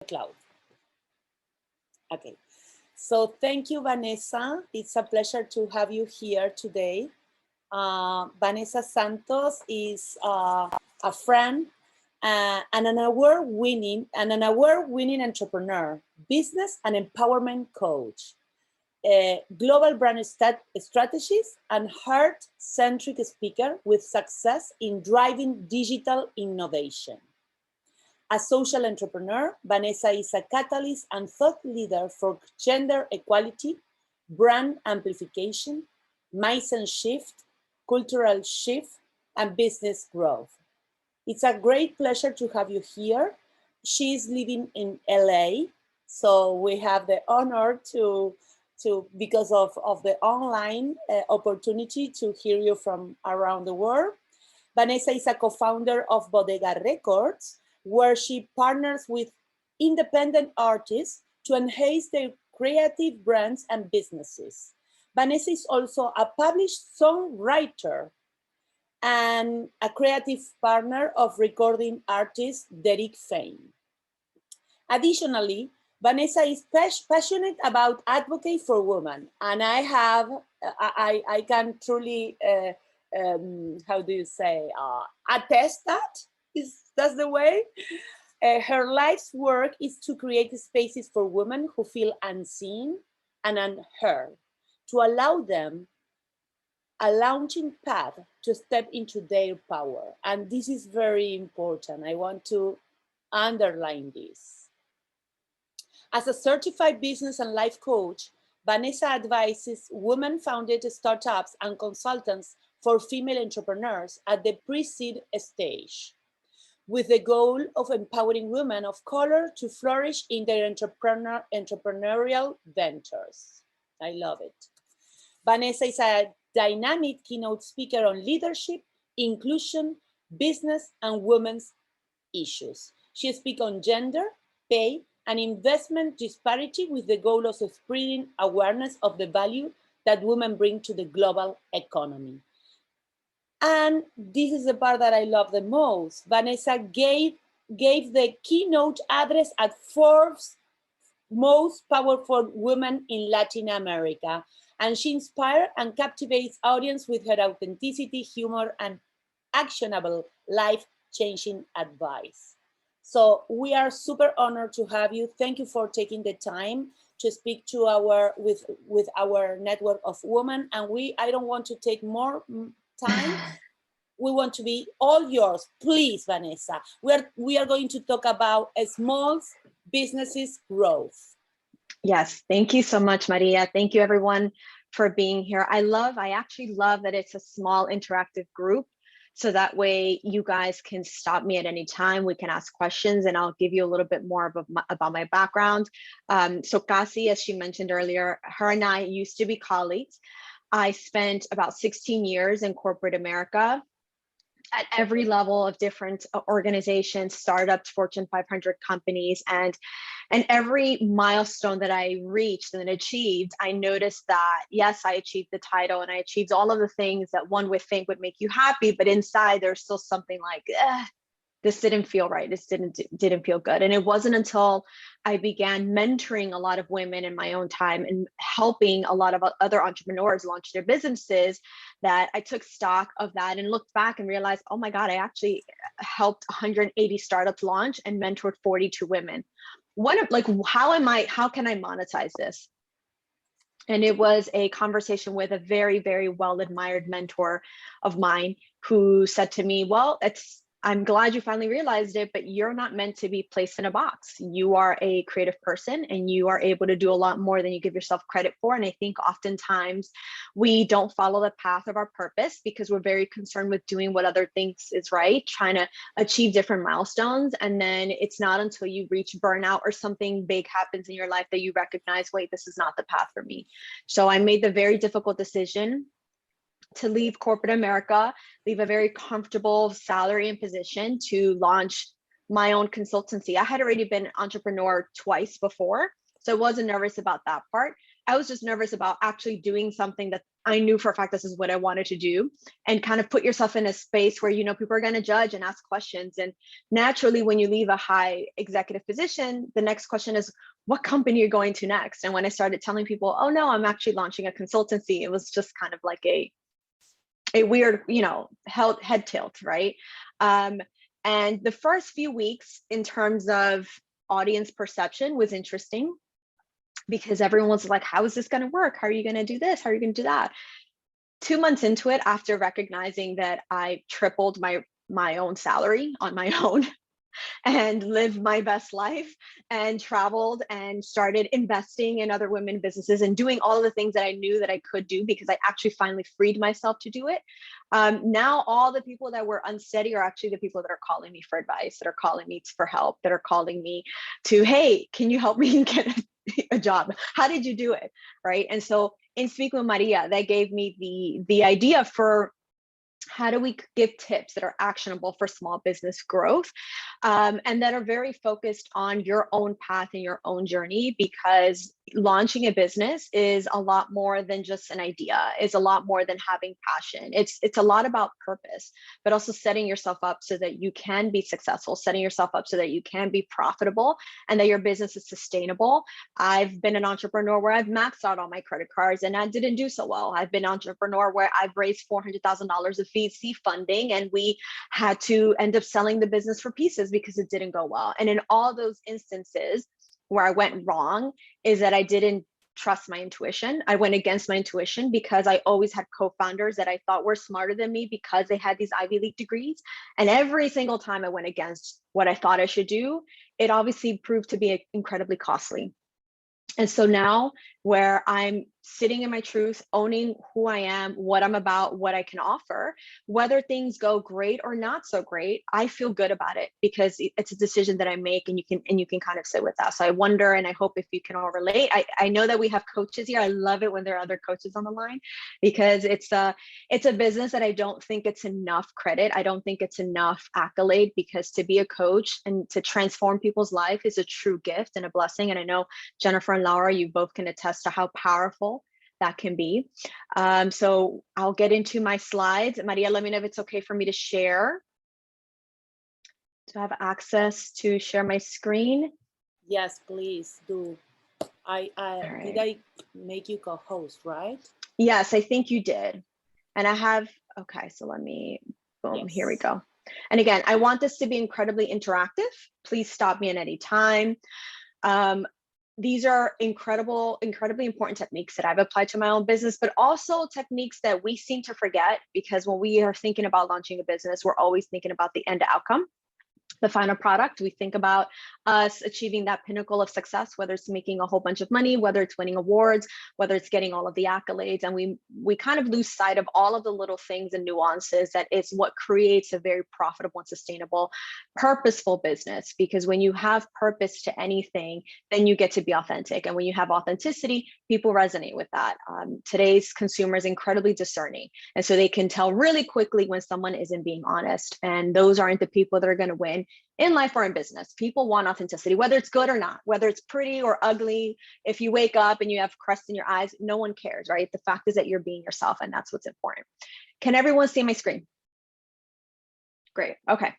cloud. Okay, so thank you, Vanessa. It's a pleasure to have you here today. Vanessa Santos is a friend and an award-winning entrepreneur, business and empowerment coach, global brand strategist, and heart-centric speaker with success in driving digital innovation. As social entrepreneur, Vanessa is a catalyst and thought leader for gender equality, brand amplification, mindset shift, cultural shift, and business growth. It's a great pleasure to have you here. She's living in LA, so we have the honor to because of the online opportunity to hear you from around the world. Vanessa is a co-founder of Bodega Records, where she partners with independent artists to enhance their creative brands and businesses. Vanessa is also a published songwriter and a creative partner of recording artist Derek Fain. Additionally, Vanessa is passionate about advocacy for women, and I can truly, how do you say, attest that? That's the way? Her life's work is to create spaces for women who feel unseen and unheard, to allow them a launching pad to step into their power. And this is very important. I want to underline this. As a certified business and life coach, Vanessa advises women-founded startups and consultants for female entrepreneurs at the pre-seed stage, with the goal of empowering women of color to flourish in their entrepreneurial ventures. I love it. Vanessa is a dynamic keynote speaker on leadership, inclusion, business, and women's issues. She speaks on gender, pay, and investment disparity with the goal of spreading awareness of the value that women bring to the global economy. And this is the part that I love the most. Vanessa gave the keynote address at Forbes' most powerful women in Latin America. And she inspires and captivates audience with her authenticity, humor, and actionable life-changing advice. So we are super honored to have you. Thank you for taking the time to speak to with our network of women. And I don't want to take more time. We want to be all yours. Please, Vanessa. We are going to talk about small businesses growth. Yes, thank you so much, Maria. Thank you everyone for being here. I actually love that it's a small interactive group. So that way you guys can stop me at any time. We can ask questions and I'll give you a little bit more about my background. So Cassie, as she mentioned earlier, her and I used to be colleagues. I spent about 16 years in corporate America at every level of different organizations, startups, Fortune 500 companies, and every milestone that I reached and achieved, I noticed that, yes, I achieved the title and I achieved all of the things that one would think would make you happy, but inside there's still something like, this didn't feel right. This didn't feel good. And it wasn't until I began mentoring a lot of women in my own time and helping a lot of other entrepreneurs launch their businesses that I took stock of that and looked back and realized, oh my God, I actually helped 180 startups launch and mentored 42 women. How can I monetize this? And it was a conversation with a very, very well-admired mentor of mine who said to me, well, I'm glad you finally realized it, but you're not meant to be placed in a box. You are a creative person and you are able to do a lot more than you give yourself credit for. And I think oftentimes we don't follow the path of our purpose because we're very concerned with doing what other thinks is right, trying to achieve different milestones. And then it's not until you reach burnout or something big happens in your life that you recognize, wait, this is not the path for me. So I made the very difficult decision to leave corporate America, leave a very comfortable salary and position to launch my own consultancy. I had already been an entrepreneur twice before, so I wasn't nervous about that part. I was just nervous about actually doing something that I knew for a fact this is what I wanted to do, and kind of put yourself in a space where, you know, people are going to judge and ask questions. And naturally, when you leave a high executive position, the next question is, what company you're going to next? And when I started telling people, oh no, I'm actually launching a consultancy, it was just kind of like a weird, you know, head tilt, right? And the first few weeks in terms of audience perception was interesting, because everyone was like, how is this going to work? How are you going to do this? How are you going to do that? 2 months into it, after recognizing that I tripled my own salary on my own, and lived my best life and traveled and started investing in other women businesses and doing all of the things that I knew that I could do, because I actually finally freed myself to do it. Now all the people that were unsteady are actually the people that are calling me for advice, that are calling me for help, that are calling me to, hey, can you help me get a job? How did you do it? Right. And so in speaking with Maria, that gave me the idea for how do we give tips that are actionable for small business growth, and that are very focused on your own path and your own journey, because launching a business is a lot more than just an idea. It's a lot more than having passion. It's a lot about purpose, but also setting yourself up so that you can be successful, setting yourself up so that you can be profitable and that your business is sustainable. I've been an entrepreneur where I've maxed out all my credit cards and I didn't do so well. I've been an entrepreneur where I've raised $400,000 of VC funding and we had to end up selling the business for pieces because it didn't go well. And in all those instances where I went wrong is that I didn't trust my intuition. I went against my intuition because I always had co-founders that I thought were smarter than me because they had these Ivy League degrees. And every single time I went against what I thought I should do, it obviously proved to be incredibly costly. And so now, where I'm sitting in my truth, owning who I am, what I'm about, what I can offer, whether things go great or not so great, I feel good about it because it's a decision that I make, and you can kind of sit with that. So I wonder, and I hope if you can all relate. I know that we have coaches here. I love it when there are other coaches on the line, because it's a business that I don't think it's enough credit. I don't think it's enough accolade, because to be a coach and to transform people's life is a true gift and a blessing. And I know Jennifer and Laura, you both can attest to how powerful that can be. So I'll get into my slides. Maria, let me know if it's okay for me to share. Do I have access to share my screen? Yes, please do. Did I make you co-host, right? Yes, I think you did. And I have, okay, so let me, boom, yes. Here we go. And again, I want this to be incredibly interactive. Please stop me at any time. These are incredibly important techniques that I've applied to my own business, but also techniques that we seem to forget, because when we are thinking about launching a business, we're always thinking about the end outcome, the final product. We think about us achieving that pinnacle of success, whether it's making a whole bunch of money, whether it's winning awards, whether it's getting all of the accolades. And we kind of lose sight of all of the little things and nuances that is what creates a very profitable and sustainable, purposeful business. Because when you have purpose to anything, then you get to be authentic. And when you have authenticity, people resonate with that. Today's consumer is incredibly discerning. And so they can tell really quickly when someone isn't being honest. And those aren't the people that are going to win in life or in business. People want authenticity, whether it's good or not, whether it's pretty or ugly. If you wake up and you have crust in your eyes, no one cares, right? The fact is that you're being yourself, and that's what's important. Can everyone see my screen? Great, okay.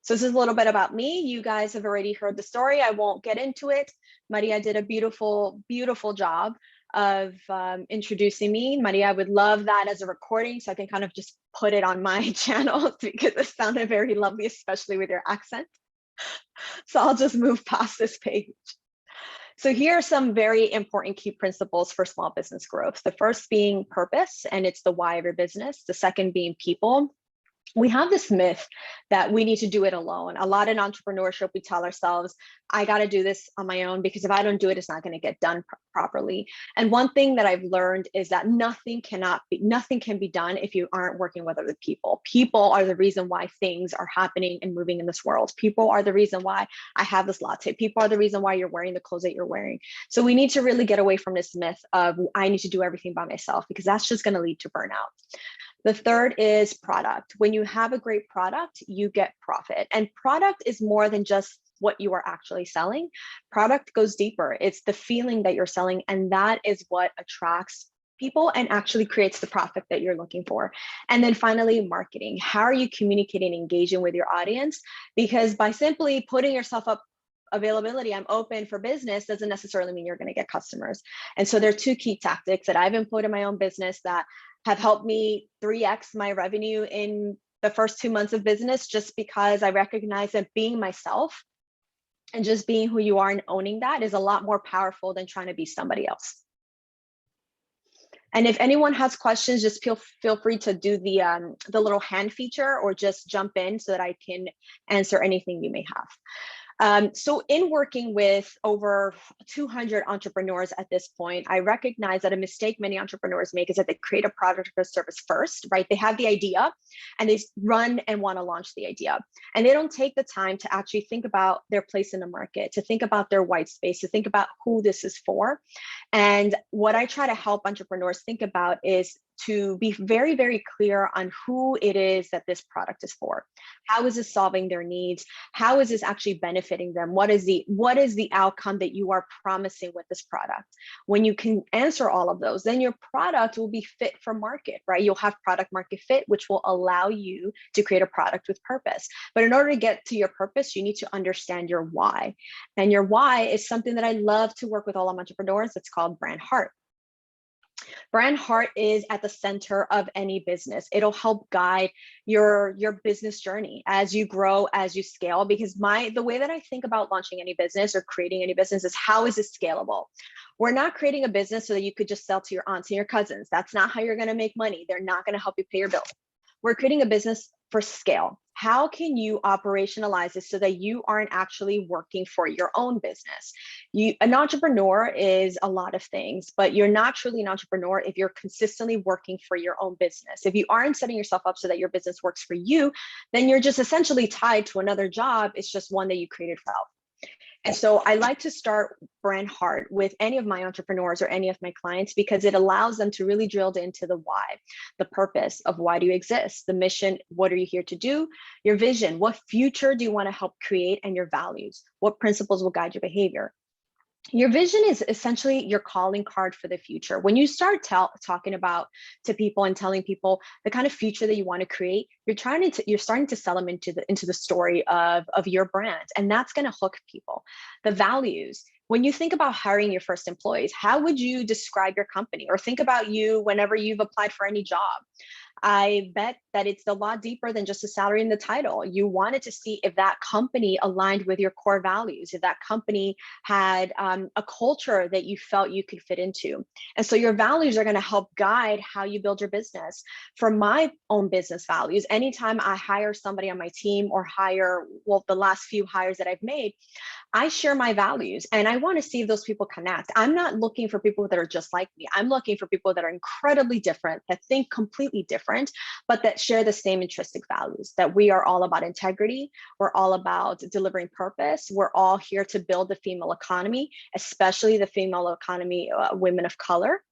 So this is a little bit about me. You guys have already heard the story. I won't get into it. Maria did a beautiful, beautiful job of introducing me. Maria, I would love that as a recording so I can kind of just put it on my channel, because it sounded very lovely, especially with your accent. So I'll just move past this page. So here are some very important key principles for small business growth. The first being purpose, and it's the why of your business. The second being people. We have this myth that we need to do it alone. A lot in entrepreneurship, we tell ourselves, I got to do this on my own, because if I don't do it, it's not going to get done properly. And one thing that I've learned is that nothing can be done if you aren't working with other people. People are the reason why things are happening and moving in this world. People are the reason why I have this latte. People are the reason why you're wearing the clothes that you're wearing. So we need to really get away from this myth of I need to do everything by myself, because that's just going to lead to burnout. The third is product. When you have a great product, you get profit. And product is more than just what you are actually selling. Product goes deeper. It's the feeling that you're selling, and that is what attracts people and actually creates the profit that you're looking for. And then finally, marketing. How are you communicating, engaging with your audience? Because by simply putting yourself up, availability, I'm open for business, doesn't necessarily mean you're going to get customers. And so there are two key tactics that I've employed in my own business that have helped me 3x my revenue in the first 2 months of business, just because I recognize that being myself and just being who you are and owning that is a lot more powerful than trying to be somebody else. And if anyone has questions, just feel free to do the little hand feature or just jump in so that I can answer anything you may have. So in working with over 200 entrepreneurs at this point, I recognize that a mistake many entrepreneurs make is that they create a product or service first, right? They have the idea and they run and want to launch the idea. And they don't take the time to actually think about their place in the market, to think about their white space, to think about who this is for. And what I try to help entrepreneurs think about is to be very, very clear on who it is that this product is for. How is this solving their needs? How is this actually benefiting them? What is the outcome that you are promising with this product? When you can answer all of those, then your product will be fit for market, right? You'll have product market fit, which will allow you to create a product with purpose. But in order to get to your purpose, you need to understand your why. And your why is something that I love to work with all of entrepreneurs. It's called brand heart. Brand heart is at the center of any business. It'll help guide your business journey as you grow, as you scale, because the way that I think about launching any business or creating any business is, how is it scalable? We're not creating a business so that you could just sell to your aunts and your cousins. That's not how you're going to make money. They're not going to help you pay your bills. We're creating a business for scale. How can you operationalize this so that you aren't actually working for your own business? An entrepreneur is a lot of things, but you're not truly an entrepreneur if you're consistently working for your own business. If you aren't setting yourself up so that your business works for you, then you're just essentially tied to another job. It's just one that you created for. And so I like to start brand heart with any of my entrepreneurs or any of my clients, because it allows them to really drill into the why, the purpose of why do you exist, the mission, what are you here to do, your vision, what future do you want to help create, and your values, what principles will guide your behavior. Your vision is essentially your calling card for the future. When you start talking about to people and telling people the kind of future that you want to create, you're starting to sell them into the story of your brand, and that's going to hook people. The values. When you think about hiring your first employees, how would you describe your company? Or think about you whenever you've applied for any job. I bet that it's a lot deeper than just a salary and the title. You wanted to see if that company aligned with your core values, if that company had a culture that you felt you could fit into. And so your values are going to help guide how you build your business. For my own business values, anytime I hire somebody on my team or the last few hires that I've made, I share my values and I want to see if those people connect. I'm not looking for people that are just like me. I'm looking for people that are incredibly different, that think completely different, but that share the same intrinsic values, that we are all about integrity. We're all about delivering purpose. We're all here to build the female economy, especially the female economy, women of color.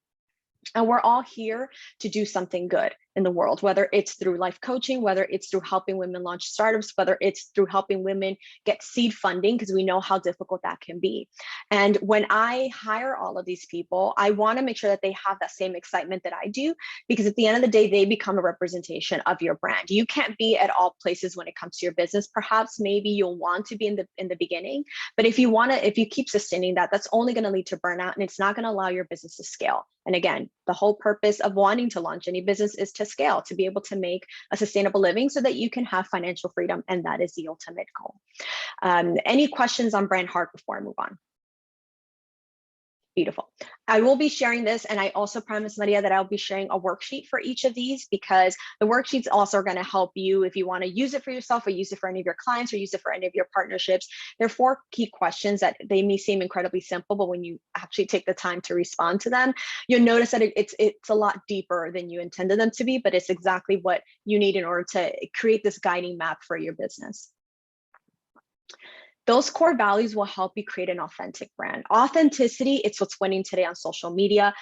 And we're all here to do something good in the world, whether it's through life coaching, whether it's through helping women launch startups, whether it's through helping women get seed funding, because we know how difficult that can be. And when I hire all of these people, I want to make sure that they have that same excitement that I do, because at the end of the day, they become a representation of your brand. You can't be at all places when it comes to your business. Perhaps maybe you'll want to be in the beginning, but if you keep sustaining that, that's only going to lead to burnout, and it's not going to allow your business to scale. And again, the whole purpose of wanting to launch any business is to scale, to be able to make a sustainable living so that you can have financial freedom. And that is the ultimate goal. Any questions on brand heart before I move on? Beautiful. I will be sharing this, and I also promised Maria that I'll be sharing a worksheet for each of these, because the worksheets also are going to help you if you want to use it for yourself or use it for any of your clients or use it for any of your partnerships. There are 4 key questions that they may seem incredibly simple, but when you actually take the time to respond to them, you'll notice that it's a lot deeper than you intended them to be, but it's exactly what you need in order to create this guiding map for your business. Those core values will help you create an authentic brand. Authenticity, it's what's winning today on social media.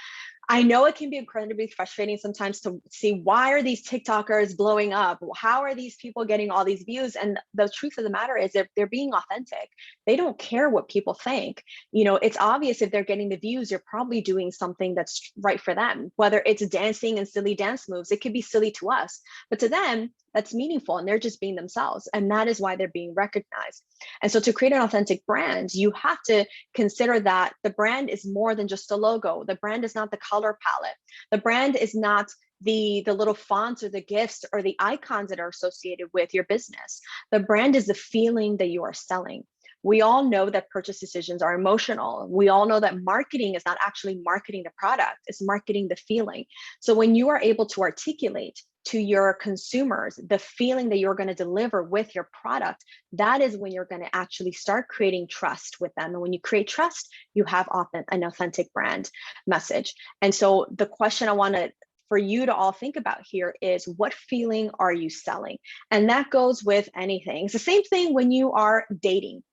I know it can be incredibly frustrating sometimes to see, why are these TikTokers blowing up? How are these people getting all these views? And the truth of the matter is they're being authentic. They don't care what people think. It's obvious if they're getting the views, you're probably doing something that's right for them. Whether it's dancing and silly dance moves, it could be silly to us, but to them, that's meaningful, and they're just being themselves. And that is why they're being recognized. And so to create an authentic brand, you have to consider that the brand is more than just a logo. The brand is not the color palette. The brand is not the little fonts or the gifts or the icons that are associated with your business. The brand is the feeling that you are selling. We all know that purchase decisions are emotional. We all know that marketing is not actually marketing the product, it's marketing the feeling. So when you are able to articulate to your consumers the feeling that you're going to deliver with your product, that is when you're going to actually start creating trust with them. And when you create trust, you have an authentic brand message. And so the question I want for you to all think about here is, what feeling are you selling? And that goes with anything. It's the same thing when you are dating.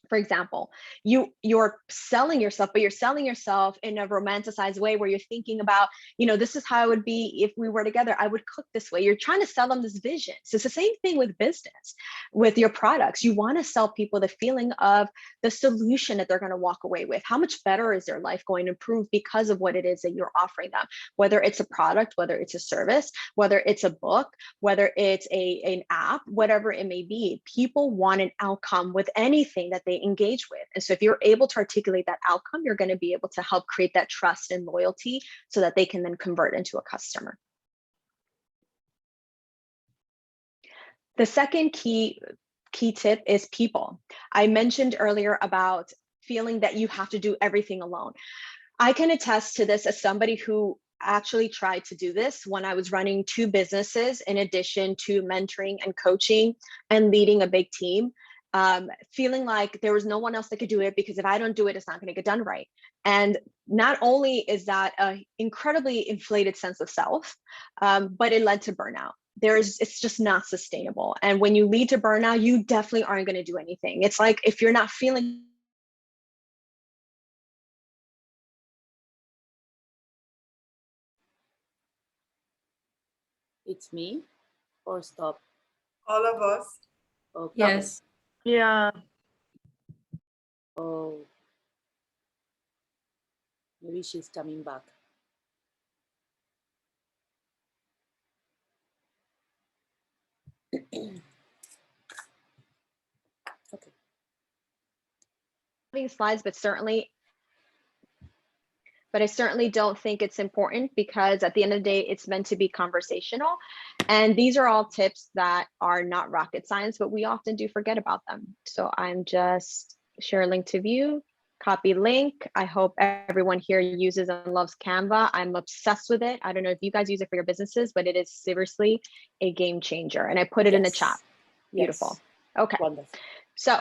For example, you're selling yourself, but you're selling yourself in a romanticized way where you're thinking about, this is how it would be if we were together. I would cook this way. You're trying to sell them this vision. So it's the same thing with business, with your products. You want to sell people the feeling of the solution that they're going to walk away with. How much better is their life going to improve because of what it is that you're offering them? Whether it's a product, whether it's a service, whether it's a book, whether it's an app, whatever it may be, people want an outcome with anything that they engage with. And so if you're able to articulate that outcome, you're going to be able to help create that trust and loyalty so that they can then convert into a customer. The second key tip is people. I mentioned earlier about feeling that you have to do everything alone. I can attest to this as somebody who actually tried to do this when I was running 2 businesses in addition to mentoring and coaching and leading a big team. Feeling like there was no one else that could do it, because if I don't do it, it's not going to get done right. And not only is that an incredibly inflated sense of self, but it led to burnout. It's just not sustainable. And when you lead to burnout, you definitely aren't going to do anything. It's like, if you're not feeling. It's me or stop? All of us. Okay. Yes. Yeah. Oh, maybe she's coming back. Okay. Having slides, but I certainly don't think it's important, because at the end of the day, it's meant to be conversational. And these are all tips that are not rocket science, but we often do forget about them. So I'm just share a link to view, copy link. I hope everyone here uses and loves Canva. I'm obsessed with it. I don't know if you guys use it for your businesses, but it is seriously a game changer. And I put it in the chat. Beautiful. Yes. Okay. Wonderful. So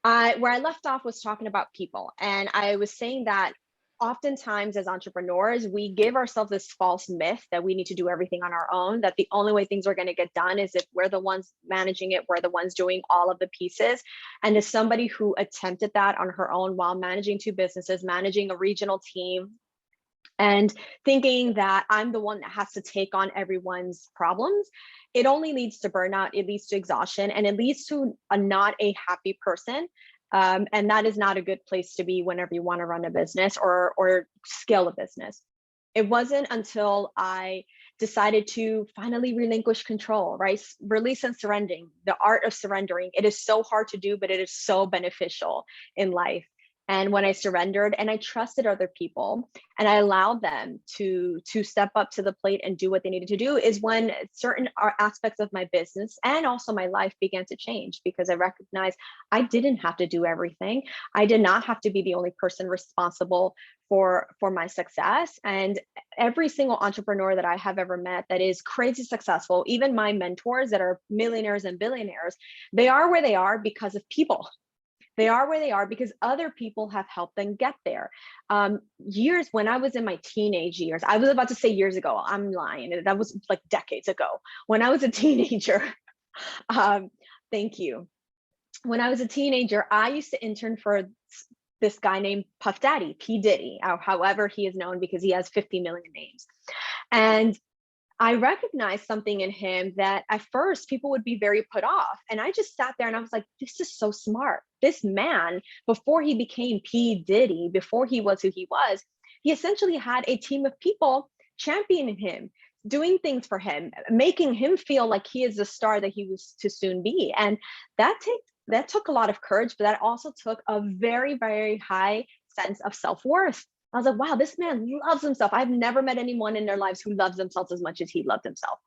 where I left off was talking about people. And I was saying that oftentimes as entrepreneurs, we give ourselves this false myth that we need to do everything on our own, that the only way things are going to get done is if we're the ones managing it, we're the ones doing all of the pieces. And as somebody who attempted that on her own while managing 2 businesses, managing a regional team, and thinking that I'm the one that has to take on everyone's problems, it only leads to burnout, it leads to exhaustion, and it leads to not a happy person. And that is not a good place to be whenever you want to run a business or scale a business. It wasn't until I decided to finally relinquish control, right? Release and surrendering, the art of surrendering. It is so hard to do, but it is so beneficial in life. And when I surrendered and I trusted other people and I allowed them to step up to the plate and do what they needed to do, is when certain aspects of my business and also my life began to change, because I recognized I didn't have to do everything. I did not have to be the only person responsible for my success. And every single entrepreneur that I have ever met that is crazy successful, even my mentors that are millionaires and billionaires, they are where they are because of people. They are where they are because other people have helped them get there. Years when I was in my teenage years, I was about to say years ago, I'm lying. That was like decades ago. When I was a teenager, thank you. When I was a teenager, I used to intern for this guy named Puff Daddy, P. Diddy, or however he is known because he has 50 million names. And I recognized something in him that at first people would be very put off. And I just sat there and I was like, this is so smart. This man, before he became P. Diddy, before he was who he was, he essentially had a team of people championing him, doing things for him, making him feel like he is the star that he was to soon be. And that took a lot of courage, but that also took a very, very high sense of self-worth. I was like, wow, this man loves himself. I've never met anyone in their lives who loves themselves as much as he loved himself.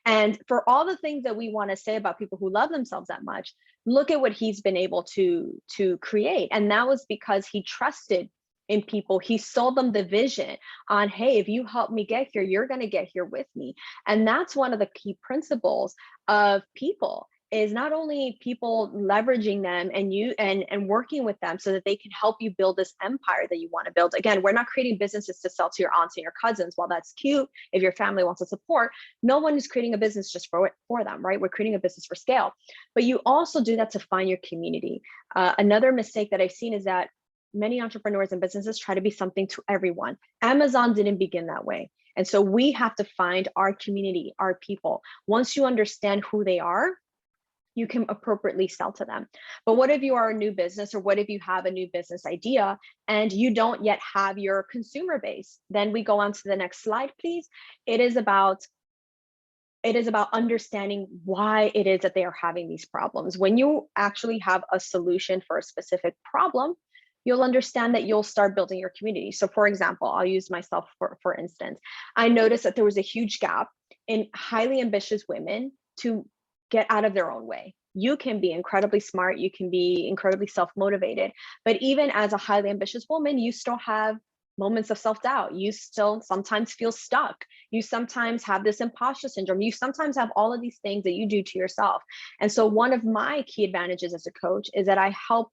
And for all the things that we want to say about people who love themselves that much, look at what he's been able to create. And that was because he trusted in people. He sold them the vision on, hey, if you help me get here, you're going to get here with me. And that's one of the key principles of people, is not only people leveraging them and working with them so that they can help you build this empire that you want to build. Again, we're not creating businesses to sell to your aunts and your cousins. While that's cute, if your family wants to support, no one is creating a business just for them, right? We're creating a business for scale. But you also do that to find your community. Another mistake that I've seen is that many entrepreneurs and businesses try to be something to everyone. Amazon didn't begin that way. And so we have to find our community, our people. Once you understand who they are, you can appropriately sell to them. But what if you are a new business, or what if you have a new business idea and you don't yet have your consumer base? Then we go on to the next slide, please. It is about understanding why it is that they are having these problems. When you actually have a solution for a specific problem, you'll understand that you'll start building your community. So for example, I'll use myself for instance. I noticed that there was a huge gap in highly ambitious women to get out of their own way. You can be incredibly smart, you can be incredibly self-motivated, but even as a highly ambitious woman, you still have moments of self-doubt. You still sometimes feel stuck. You sometimes have this imposter syndrome. You sometimes have all of these things that you do to yourself. And so one of my key advantages as a coach is that I help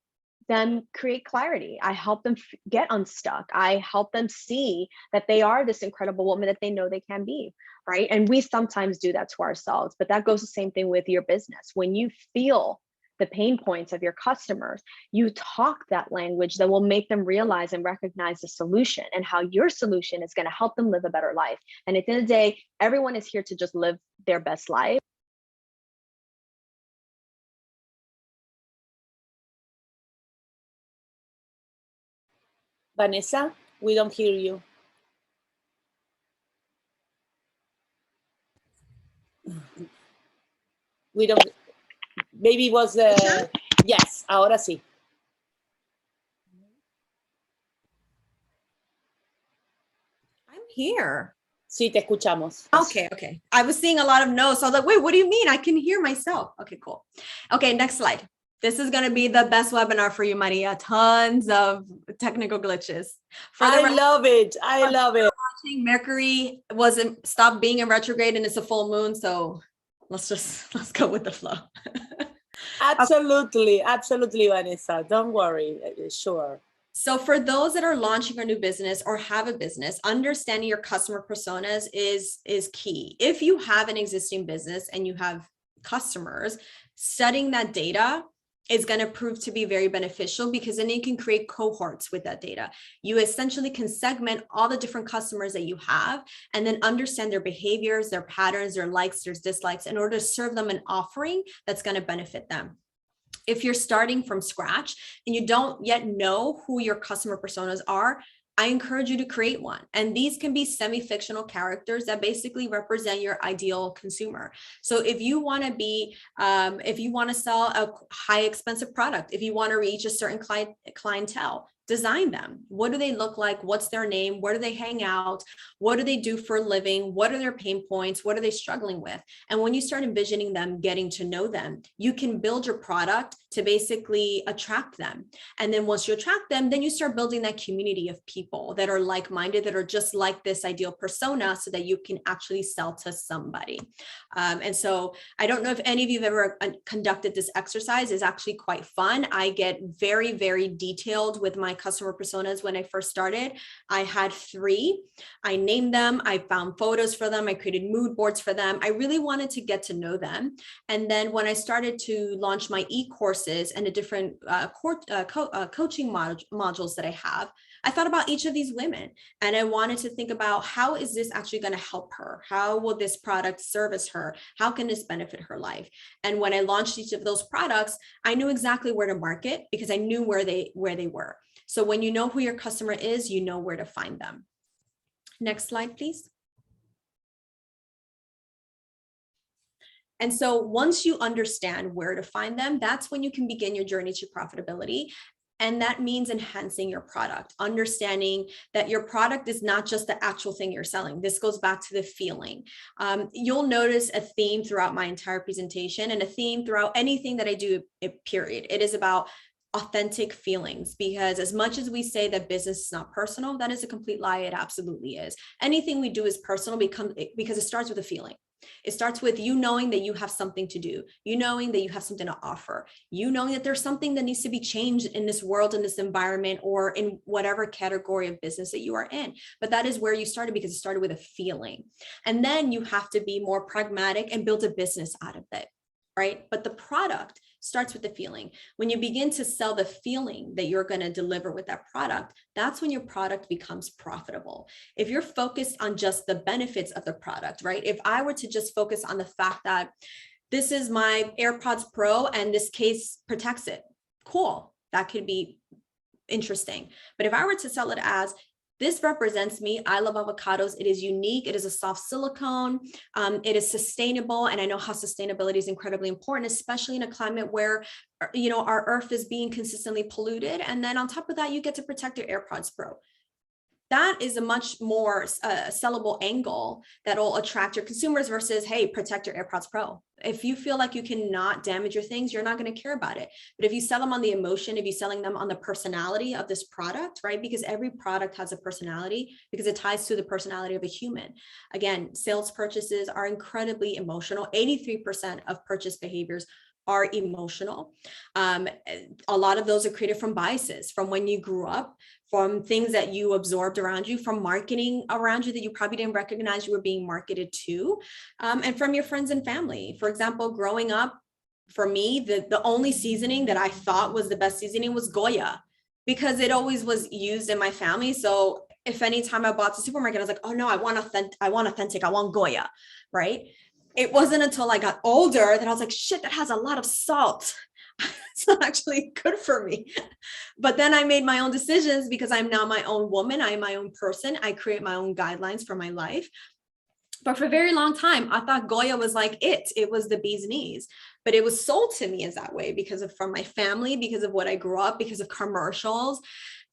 them create clarity. I help them get unstuck. I help them see that they are this incredible woman that they know they can be, right? And we sometimes do that to ourselves, but that goes the same thing with your business. When you feel the pain points of your customers, you talk that language that will make them realize and recognize the solution and how your solution is going to help them live a better life. And at the end of the day, everyone is here to just live their best life. Vanessa, we don't hear you. We don't, maybe it was, yes, ahora sí. I'm here. Sí, te escuchamos. Okay. I was seeing a lot of no's. So I was like, wait, what do you mean? I can hear myself. Okay, cool. Okay, next slide. This is going to be the best webinar for you, Maria. Tons of technical glitches. I love it. I love it. Mercury stopped being in retrograde and it's a full moon. So let's go with the flow. Absolutely. Absolutely, Vanessa. Don't worry. Sure. So for those that are launching a new business or have a business, understanding your customer personas is key. If you have an existing business and you have customers, studying that data is going to prove to be very beneficial, because then you can create cohorts with that data. You essentially can segment all the different customers that you have and then understand their behaviors, their patterns, their likes, their dislikes, in order to serve them an offering that's going to benefit them. If you're starting from scratch and you don't yet know who your customer personas are, I encourage you to create one. And these can be semi-fictional characters that basically represent your ideal consumer. So if you want to be, if you want to sell a high expensive product, if you want to reach a certain clientele, design them. What do they look like? What's their name? Where do they hang out? What do they do for a living? What are their pain points? What are they struggling with? And when you start envisioning them, getting to know them, you can build your product to basically attract them. And then once you attract them, then you start building that community of people that are like-minded, that are just like this ideal persona, so that you can actually sell to somebody. And so I don't know if any of you have ever conducted this exercise. It's actually quite fun. I get very, very detailed with my customer personas when I first started. I had 3. I named them. I found photos for them. I created mood boards for them. I really wanted to get to know them. And then when I started to launch my e-courses and the different coaching modules that I have, I thought about each of these women, and I wanted to think about, how is this actually going to help her? How will this product service her? How can this benefit her life? And when I launched each of those products, I knew exactly where to market because I knew where they were. So when you know who your customer is, you know where to find them. Next slide, please. And so once you understand where to find them, that's when you can begin your journey to profitability. And that means enhancing your product, understanding that your product is not just the actual thing you're selling. This goes back to the feeling. You'll notice a theme throughout my entire presentation, and a theme throughout anything that I do, period. It is about authentic feelings, because as much as we say that business is not personal, that is a complete lie. It absolutely is. Anything we do is personal because it starts with a feeling. It starts with you knowing that you have something to do, you knowing that you have something to offer, you knowing that there's something that needs to be changed in this world, in this environment, or in whatever category of business that you are in. But that is where you started, because it started with a feeling. And then you have to be more pragmatic and build a business out of it, right? But the product starts with the feeling. When you begin to sell the feeling that you're going to deliver with that product, that's when your product becomes profitable. If you're focused on just the benefits of the product, right? If I were to just focus on the fact that this is my AirPods Pro and this case protects it, cool, that could be interesting. But if I were to sell it as, this represents me. I love avocados. It is unique. It is a soft silicone. It is sustainable. And I know how sustainability is incredibly important, especially in a climate where, you know, our earth is being consistently polluted. And then on top of that, you get to protect your AirPods Pro. That is a much more sellable angle that'll attract your consumers versus, hey, protect your AirPods Pro. If you feel like you cannot damage your things, you're not going to care about it. But if you sell them on the emotion, if you're selling them on the personality of this product, right? Because every product has a personality, because it ties to the personality of a human. Again, sales purchases are incredibly emotional. 83% of purchase behaviors are emotional. A lot of those are created from biases, from when you grew up, from things that you absorbed around you, from marketing around you that you probably didn't recognize you were being marketed to, and from your friends and family. For example, growing up, for me, the only seasoning that I thought was the best seasoning was Goya, because it always was used in my family. So if anytime I bought to the supermarket, I was like, oh no, I want authentic, I want Goya, right? It wasn't until I got older that I was like, shit, that has a lot of salt. It's not actually good for me. But then I made my own decisions, because I'm now my own woman. I am my own person. I create my own guidelines for my life. But for a very long time, I thought Goya was like it was the bee's knees. But it was sold to me as that way because of from my family, because of what I grew up, because of commercials.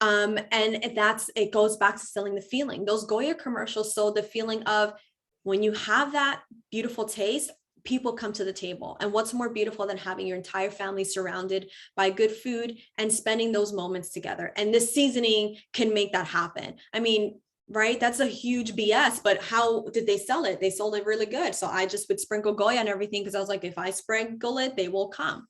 And it goes back to selling the feeling. Those Goya commercials sold the feeling of, when you have that beautiful taste, people come to the table. And what's more beautiful than having your entire family surrounded by good food and spending those moments together? And this seasoning can make that happen. I mean, right? That's a huge BS, but how did they sell it? They sold it really good. So I just would sprinkle Goya and everything, because I was like, if I sprinkle it, they will come.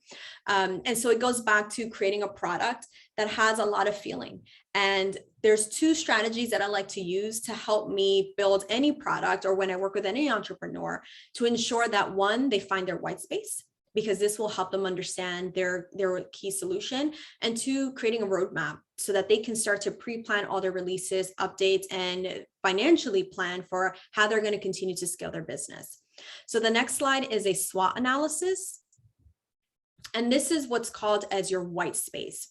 And so it goes back to creating a product that has a lot of feeling. And there's 2 strategies that I like to use to help me build any product, or when I work with any entrepreneur, to ensure that 1, they find their white space, because this will help them understand their key solution, and 2, creating a roadmap so that they can start to pre-plan all their releases, updates, and financially plan for how they're going to continue to scale their business. So the next slide is a SWOT analysis. And this is what's called as your white space.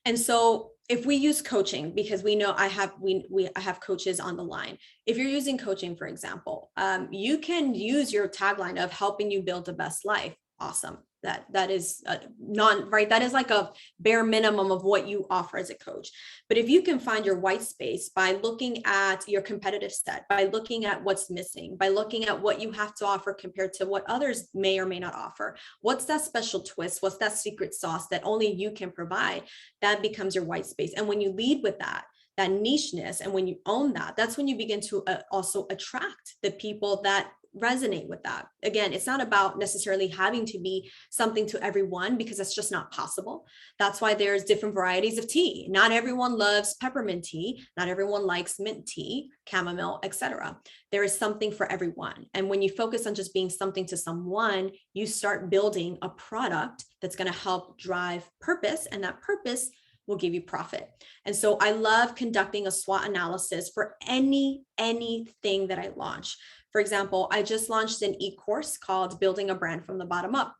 And so if we use coaching, because we know I have coaches on the line. If you're using coaching, for example, you can use your tagline of helping you build the best life. Awesome. That is right. That is like a bare minimum of what you offer as a coach. But if you can find your white space by looking at your competitive set, by looking at what's missing, by looking at what you have to offer compared to what others may or may not offer, what's that special twist? What's that secret sauce that only you can provide? That becomes your white space. And when you lead with that nicheness, and when you own that, that's when you begin to also attract the people that resonate with that. Again, it's not about necessarily having to be something to everyone, because that's just not possible. That's why there's different varieties of tea. Not everyone loves peppermint tea. Not everyone likes mint tea, chamomile, etc. There is something for everyone. And when you focus on just being something to someone, you start building a product that's going to help drive purpose, and that purpose will give you profit. And so I love conducting a SWOT analysis for anything that I launch. For example, I just launched an e-course called Building a Brand from the Bottom Up.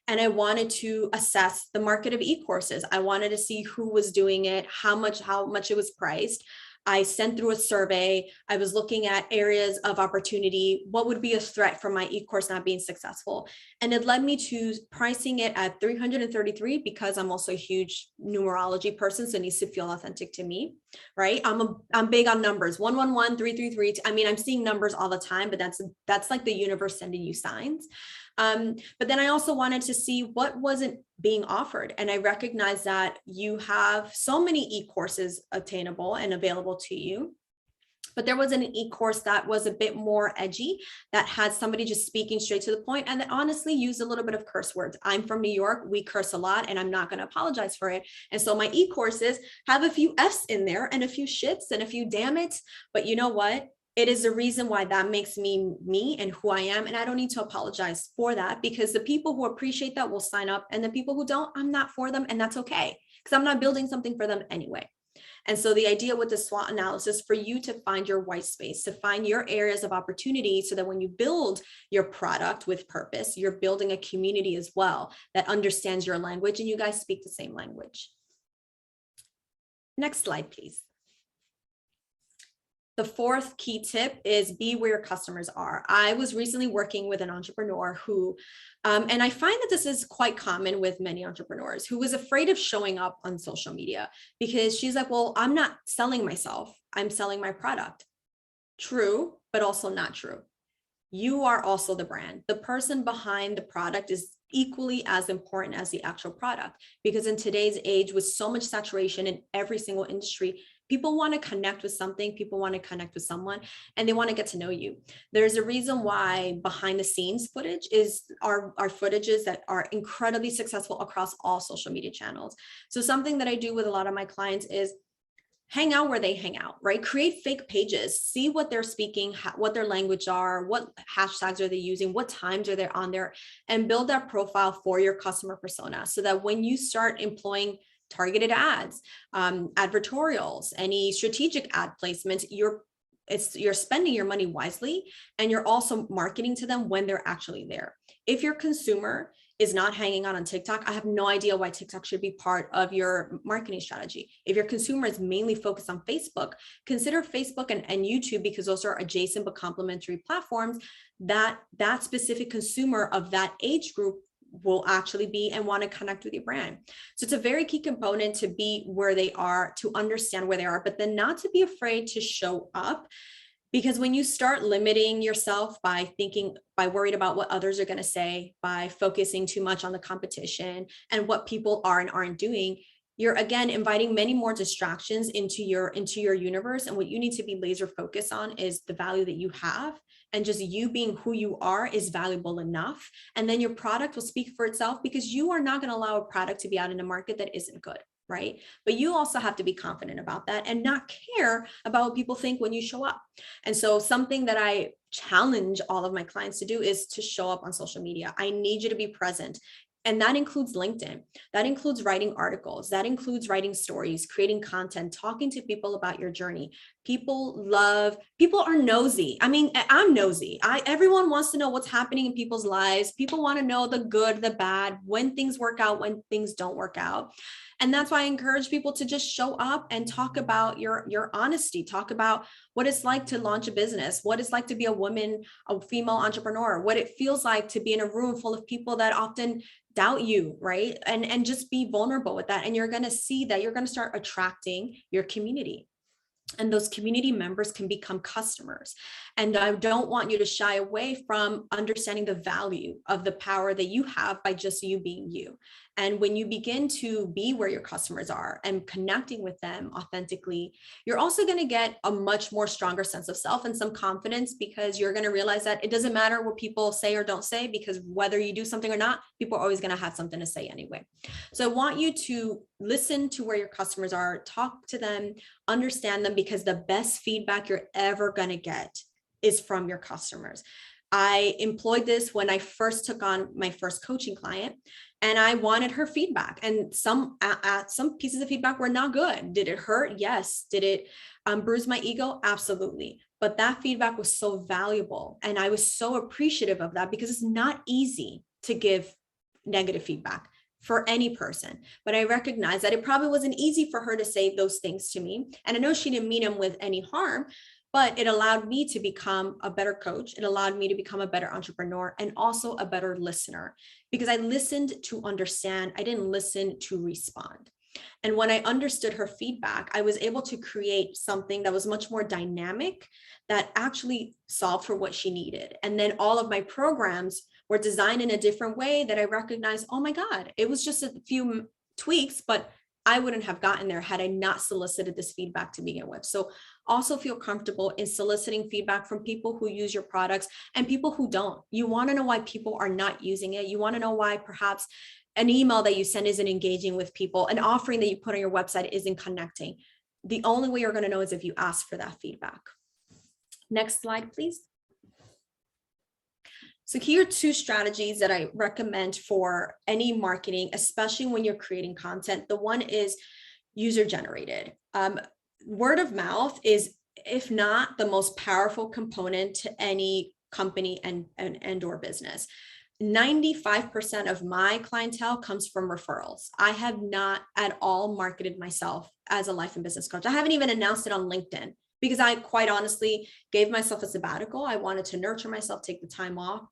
And I wanted to assess the market of e-courses. I wanted to see who was doing it, how much it was priced. I sent through a survey. I was looking at areas of opportunity. What would be a threat from my e-course not being successful? And it led me to pricing it at $333, because I'm also a huge numerology person, so it needs to feel authentic to me, right? I'm big on numbers, 111, 333. I mean, I'm seeing numbers all the time, but that's like the universe sending you signs. But then I also wanted to see what wasn't being offered. And I recognized that you have so many e-courses attainable and available to you. But there was an e-course that was a bit more edgy, that had somebody just speaking straight to the point, and that honestly used a little bit of curse words. I'm from New York, we curse a lot, and I'm not going to apologize for it. And so my e-courses have a few F's in there and a few shits and a few damn it's. But you know what? It is the reason why that makes me me and who I am. And I don't need to apologize for that, because the people who appreciate that will sign up, and the people who don't, I'm not for them. And that's okay, because I'm not building something for them anyway. And so the idea with the SWOT analysis, for you to find your white space, to find your areas of opportunity, so that when you build your product with purpose, you're building a community as well that understands your language, and you guys speak the same language. Next slide, please. The fourth key tip is be where your customers are. I was recently working with an entrepreneur who, and I find that this is quite common with many entrepreneurs, who was afraid of showing up on social media, because she's like, well, I'm not selling myself, I'm selling my product. True, but also not true. You are also the brand. The person behind the product is equally as important as the actual product, because in today's age, with so much saturation in every single industry, people want to connect with something, people want to connect with someone, and they want to get to know you. There's a reason why behind the scenes footage is our footages that are incredibly successful across all social media channels. So something that I do with a lot of my clients is hang out where they hang out, right? Create fake pages, see what they're speaking, what their language are, what hashtags are they using, what times are they on there, and build that profile for your customer persona, so that when you start employing targeted ads, advertorials, any strategic ad placements, you're spending your money wisely, and you're also marketing to them when they're actually there. If your consumer is not hanging out on TikTok, I have no idea why TikTok should be part of your marketing strategy. If your consumer is mainly focused on Facebook, consider Facebook and YouTube, because those are adjacent but complementary platforms that specific consumer of that age group will actually be and want to connect with your brand. So it's a very key component to be where they are, to understand where they are, but then not to be afraid to show up. Because when you start limiting yourself by worried about what others are going to say, by focusing too much on the competition and what people are and aren't doing, you're again inviting many more distractions into your universe. And what you need to be laser focused on is the value that you have, and just you being who you are is valuable enough. And then your product will speak for itself, because you are not going to allow a product to be out in the market that isn't good. Right? But you also have to be confident about that and not care about what people think when you show up. And so something that I challenge all of my clients to do is to show up on social media. I need you to be present. And that includes LinkedIn. That includes writing articles. That includes writing stories, creating content, talking to people about your journey. People are nosy. I mean, I'm nosy. Everyone wants to know what's happening in people's lives. People want to know the good, the bad, when things work out, when things don't work out. And that's why I encourage people to just show up and talk about your honesty, talk about what it's like to launch a business, what it's like to be a woman, a female entrepreneur, what it feels like to be in a room full of people that often doubt you, right? And just be vulnerable with that. And you're going to see that you're going to start attracting your community. And those community members can become customers. And I don't want you to shy away from understanding the value of the power that you have by just you being you. And when you begin to be where your customers are and connecting with them authentically, you're also going to get a much more stronger sense of self and some confidence, because you're going to realize that it doesn't matter what people say or don't say, because whether you do something or not, people are always going to have something to say anyway. So I want you to listen to where your customers are, talk to them, understand them, because the best feedback you're ever going to get is from your customers. I employed this when I first took on my first coaching client, and I wanted her feedback, and some pieces of feedback were not good. Did it hurt? Yes. Did it bruise my ego? Absolutely. But that feedback was so valuable, and I was so appreciative of that, because it's not easy to give negative feedback for any person. But I recognized that it probably wasn't easy for her to say those things to me. And I know she didn't mean them with any harm, but it allowed me to become a better coach. It allowed me to become a better entrepreneur, and also a better listener, because I listened to understand. I didn't listen to respond. And when I understood her feedback, I was able to create something that was much more dynamic, that actually solved for what she needed. And then all of my programs were designed in a different way, that I recognized, oh my God, it was just a few tweaks, but I wouldn't have gotten there had I not solicited this feedback to begin with. So also feel comfortable in soliciting feedback from people who use your products and people who don't. You want to know why people are not using it. You want to know why perhaps an email that you send isn't engaging with people, an offering that you put on your website isn't connecting. The only way you're going to know is if you ask for that feedback. Next slide, please. So here are two strategies that I recommend for any marketing, especially when you're creating content. The one is user generated. Word of mouth is, if not the most powerful component to any company and or business. 95% of my clientele comes from referrals. I have not at all marketed myself as a life and business coach. I haven't even announced it on LinkedIn, because I quite honestly gave myself a sabbatical. I wanted to nurture myself, take the time off.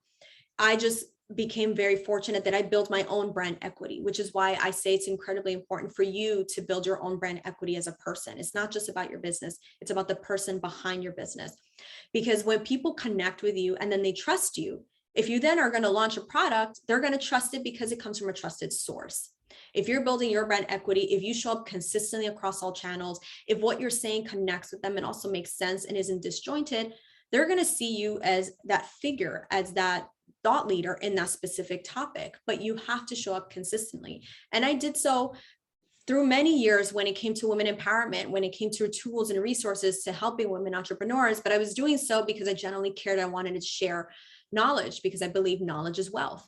I just became very fortunate that I built my own brand equity, which is why I say it's incredibly important for you to build your own brand equity as a person. It's not just about your business. It's about the person behind your business. Because when people connect with you and then they trust you, if you then are going to launch a product, they're going to trust it because it comes from a trusted source. If you're building your brand equity, if you show up consistently across all channels, if what you're saying connects with them and also makes sense and isn't disjointed, they're going to see you as that figure, as that thought leader in that specific topic. But you have to show up consistently. And I did so through many years when it came to women empowerment, when it came to tools and resources to helping women entrepreneurs. But I was doing so because I genuinely cared. I wanted to share knowledge, because I believe knowledge is wealth.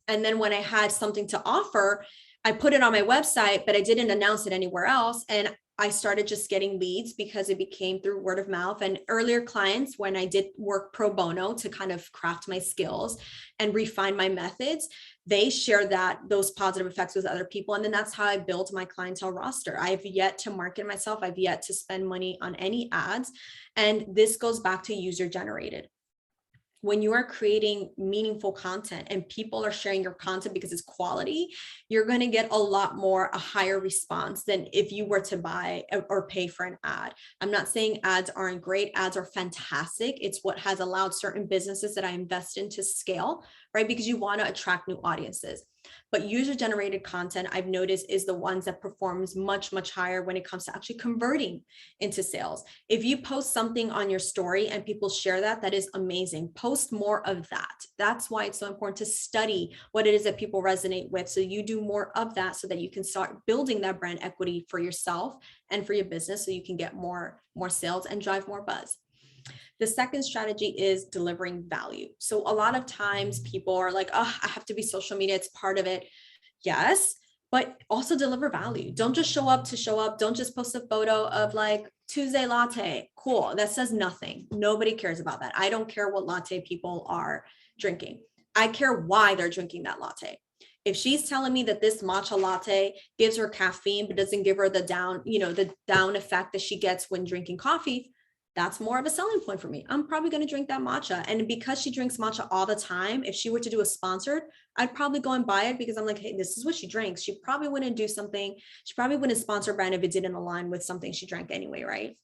And then when I had something to offer, I put it on my website, but I didn't announce it anywhere else. And I started just getting leads because it became through word of mouth. And earlier clients, when I did work pro bono to kind of craft my skills and refine my methods, they shared those positive effects with other people. And then that's how I built my clientele roster. I've yet to market myself. I've yet to spend money on any ads. And this goes back to user generated. When you are creating meaningful content and people are sharing your content because it's quality, you're going to get a higher response than if you were to buy or pay for an ad. I'm not saying ads aren't great. Ads are fantastic. It's what has allowed certain businesses that I invest in to scale, right? Because you want to attract new audiences. But user-generated content, I've noticed, is the ones that performs much, much higher when it comes to actually converting into sales. If you post something on your story and people share that is amazing. Post more of that. That's why it's so important to study what it is that people resonate with. So you do more of that so that you can start building that brand equity for yourself and for your business, so you can get more sales and drive more buzz. The second strategy is delivering value. So a lot of times people are like, oh, I have to be social media. It's part of it. Yes, but also deliver value. Don't just show up to show up. Don't just post a photo of like Tuesday latte. Cool. That says nothing. Nobody cares about that. I don't care what latte people are drinking. I care why they're drinking that latte. If she's telling me that this matcha latte gives her caffeine, but doesn't give her the down effect that she gets when drinking coffee, that's more of a selling point for me. I'm probably going to drink that matcha. And because she drinks matcha all the time, if she were to do a sponsored, I'd probably go and buy it, because I'm like, hey, this is what she drinks. She probably wouldn't do something. She probably wouldn't sponsor a brand if it didn't align with something she drank anyway, right?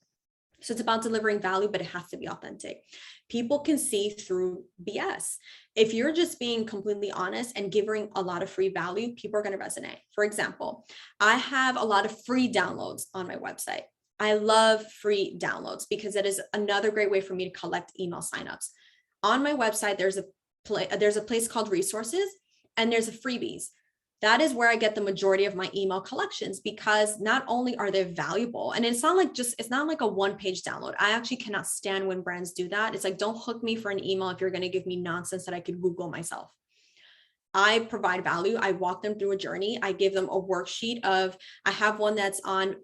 So it's about delivering value, but it has to be authentic. People can see through BS. If you're just being completely honest and giving a lot of free value, people are going to resonate. For example, I have a lot of free downloads on my website. I love free downloads because it is another great way for me to collect email signups. On my website, there's a place called resources, and there's a freebies. That is where I get the majority of my email collections, because not only are they valuable, and it's not like a one-page download. I actually cannot stand when brands do that. It's like, don't hook me for an email if you're going to give me nonsense that I could Google myself. I provide value. I walk them through a journey. I give them a worksheet I have one that's on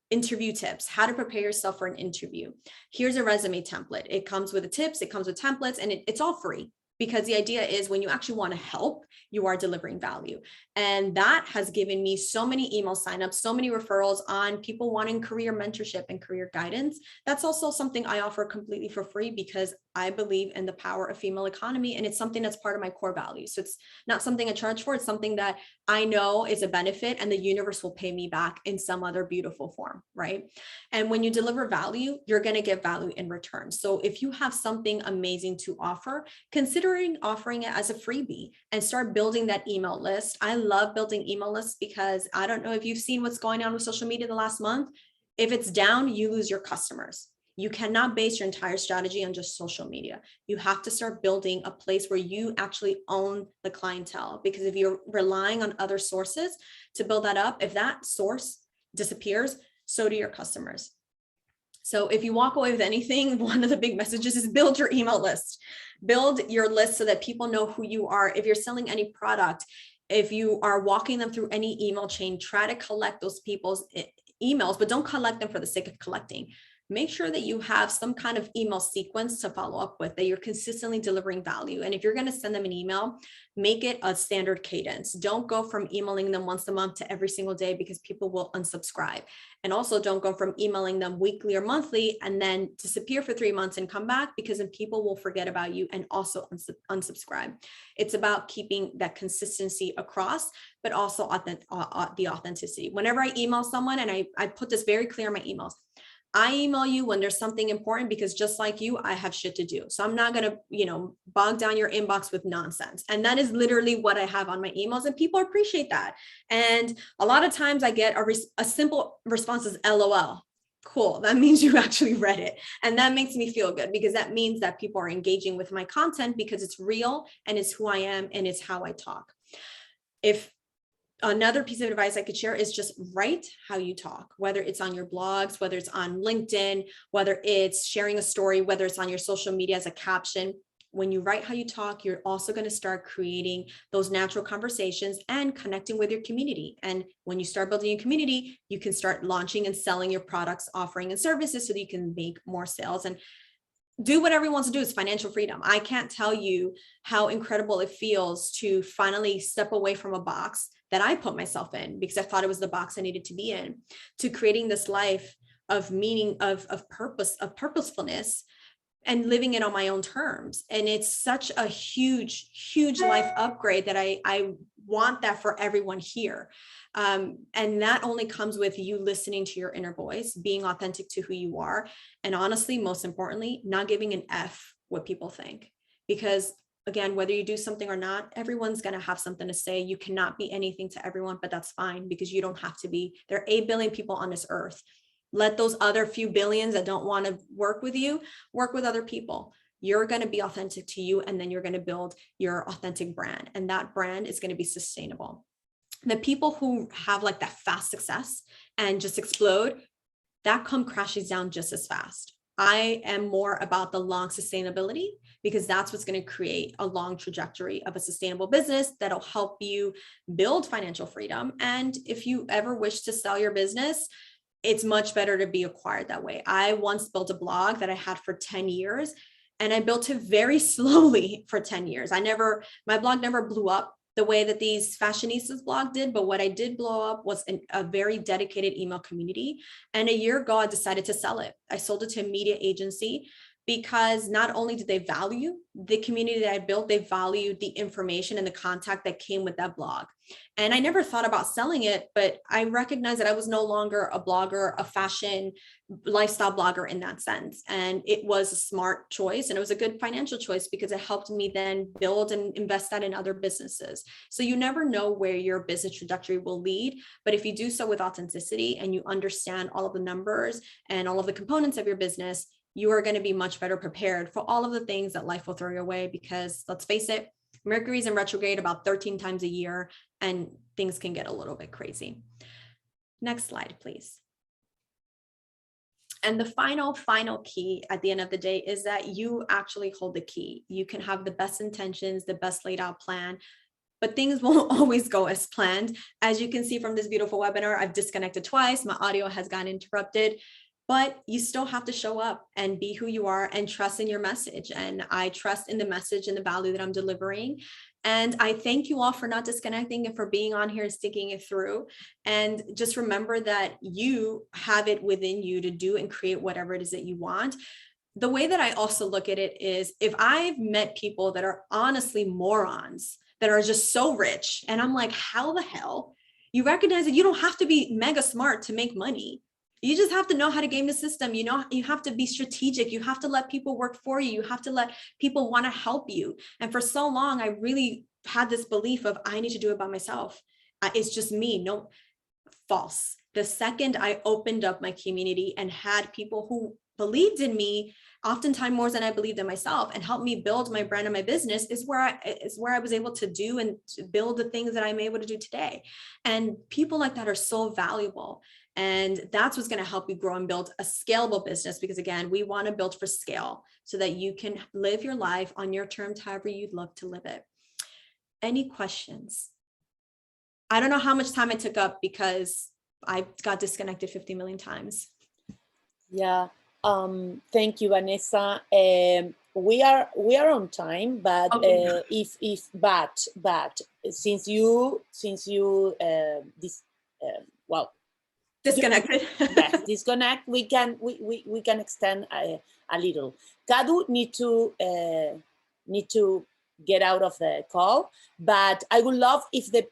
interview tips, how to prepare yourself for an interview. Here's a resume template. It comes with the tips, it comes with templates, and it's all free. Because the idea is when you actually want to help, you are delivering value. And that has given me so many email signups, so many referrals on people wanting career mentorship and career guidance. That's also something I offer completely for free because I believe in the power of female economy. And it's something that's part of my core values. So it's not something I charge for. It's something that I know is a benefit and the universe will pay me back in some other beautiful form, right? And when you deliver value, you're going to get value in return. So if you have something amazing to offer, considering offering it as a freebie and start building that email list. I love building email lists because I don't know if you've seen what's going on with social media the last month. If it's down, you lose your customers. You cannot base your entire strategy on just social media. You have to start building a place where you actually own the clientele, because if you're relying on other sources to build that up, if that source disappears, so do your customers. So if you walk away with anything, one of the big messages is build your email list. Build your list so that people know who you are. If you're selling any product, if you are walking them through any email chain, try to collect those people's emails, but don't collect them for the sake of collecting. Make sure that you have some kind of email sequence to follow up with, that you're consistently delivering value. And if you're going to send them an email, make it a standard cadence. Don't go from emailing them once a month to every single day, because people will unsubscribe. And also don't go from emailing them weekly or monthly and then disappear for 3 months and come back, because then people will forget about you and also unsubscribe. It's about keeping that consistency across, but also the authenticity. Whenever I email someone, and I put this very clear in my emails, I email you when there's something important, because just like you, I have shit to do. So I'm not going to, bog down your inbox with nonsense. And that is literally what I have on my emails, and people appreciate that. And a lot of times I get a simple response is LOL. Cool. That means you actually read it. And that makes me feel good, because that means that people are engaging with my content because it's real and it's who I am and it's how I talk. Another piece of advice I could share is just write how you talk, whether it's on your blogs, whether it's on LinkedIn, whether it's sharing a story, whether it's on your social media as a caption. When you write how you talk, you're also going to start creating those natural conversations and connecting with your community. And when you start building a community, you can start launching and selling your products, offering and services so that you can make more sales and do what everyone wants to do. Is financial freedom. I can't tell you how incredible it feels to finally step away from a box that I put myself in because I thought it was the box I needed to be in, to creating this life of meaning, of purpose, of purposefulness, and living it on my own terms. And it's such a huge, huge life upgrade that I want that for everyone here. And that only comes with you listening to your inner voice, being authentic to who you are. And honestly, most importantly, not giving an F what people think. Because again, whether you do something or not, everyone's going to have something to say. You cannot be anything to everyone, but that's fine, because you don't have to be. There are 8 billion people on this earth. Let those other few billions that don't want to work with you, work with other people. You're going to be authentic to you, and then you're going to build your authentic brand. And that brand is going to be sustainable. The people who have like that fast success and just explode, that come crashing down just as fast. I am more about the long sustainability, because that's what's going to create a long trajectory of a sustainable business that'll help you build financial freedom. And if you ever wish to sell your business, it's much better to be acquired that way. I once built a blog that I had for 10 years, and I built it very slowly for 10 years. My blog never blew up the way that these fashionistas blog did, but what I did blow up was a very dedicated email community. And a year ago, I decided to sell it. I sold it to a media agency because not only did they value the community that I built, they valued the information and the contact that came with that blog. And I never thought about selling it, but I recognized that I was no longer a blogger, a fashion lifestyle blogger in that sense. And it was a smart choice, and it was a good financial choice because it helped me then build and invest that in other businesses. So you never know where your business trajectory will lead, but if you do so with authenticity and you understand all of the numbers and all of the components of your business, you are going to be much better prepared for all of the things that life will throw your way, because let's face it, Mercury's in retrograde about 13 times a year and things can get a little bit crazy. Next slide, please. And the final key at the end of the day is that you actually hold the key. You can have the best intentions, the best laid out plan, but things won't always go as planned. As you can see from this beautiful webinar, I've disconnected twice. My audio has gotten interrupted. But you still have to show up and be who you are and trust in your message. And I trust in the message and the value that I'm delivering. And I thank you all for not disconnecting and for being on here and sticking it through. And just remember that you have it within you to do and create whatever it is that you want. The way that I also look at it is, if I've met people that are honestly morons, that are just so rich, and I'm like, how the hell? You recognize that you don't have to be mega smart to make money. You just have to know how to game the system. You know, you have to be strategic. You have to let people work for you. You have to let people want to help you. And for so long, I really had this belief of, I need to do it by myself. It's just me. No, false. The second I opened up my community and had people who believed in me, oftentimes more than I believed in myself, and helped me build my brand and my business, is where I was able to do and to build the things that I'm able to do today. And people like that are so valuable. And that's what's going to help you grow and build a scalable business, because again, we want to build for scale so that you can live your life on your terms, however you'd love to live it. Any questions? I don't know how much time I took up because I got disconnected 50 million times. Yeah. Thank you, Vanessa. We are on time, but okay. But since you Disconnected. Yes, disconnect. We can extend a little. Kadu need to get out of the call, but I would love if the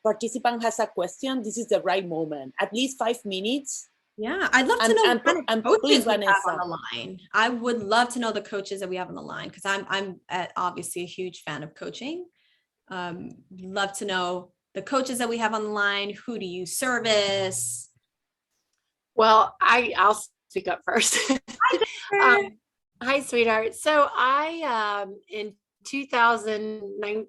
participant has a question. This is the right moment. At least 5 minutes. Yeah, I'd love to know what kind of please, coaches we Vanessa, have on the line. I would love to know the coaches that we have on the line, because I'm obviously a huge fan of coaching. Love to know the coaches that we have on the line. Who do you service? Well, I'll speak up first. Hi, sweetheart. So I in 2009.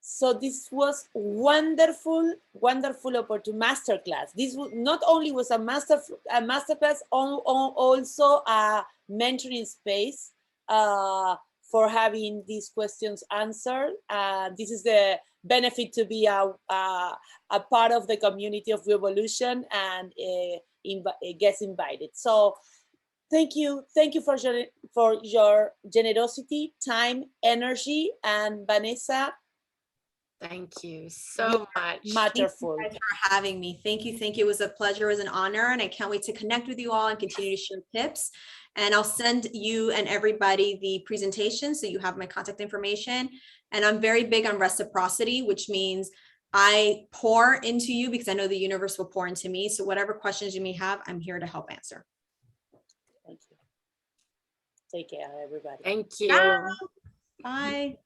So this was wonderful opportunity, masterclass. This was not only was a masterclass, also a mentoring space for having these questions answered. This is the benefit to be a part of the community of Revolution and gets invited. So thank you for your generosity, time, energy, and Vanessa. Thank you so much. Matterful. Thank you guys for having me. Thank you. It was a pleasure. It was an honor. And I can't wait to connect with you all and continue to share tips. And I'll send you and everybody the presentation so you have my contact information. And I'm very big on reciprocity, which means I pour into you because I know the universe will pour into me. So whatever questions you may have, I'm here to help answer. Thank you. Take care, everybody. Thank you. Bye. Bye.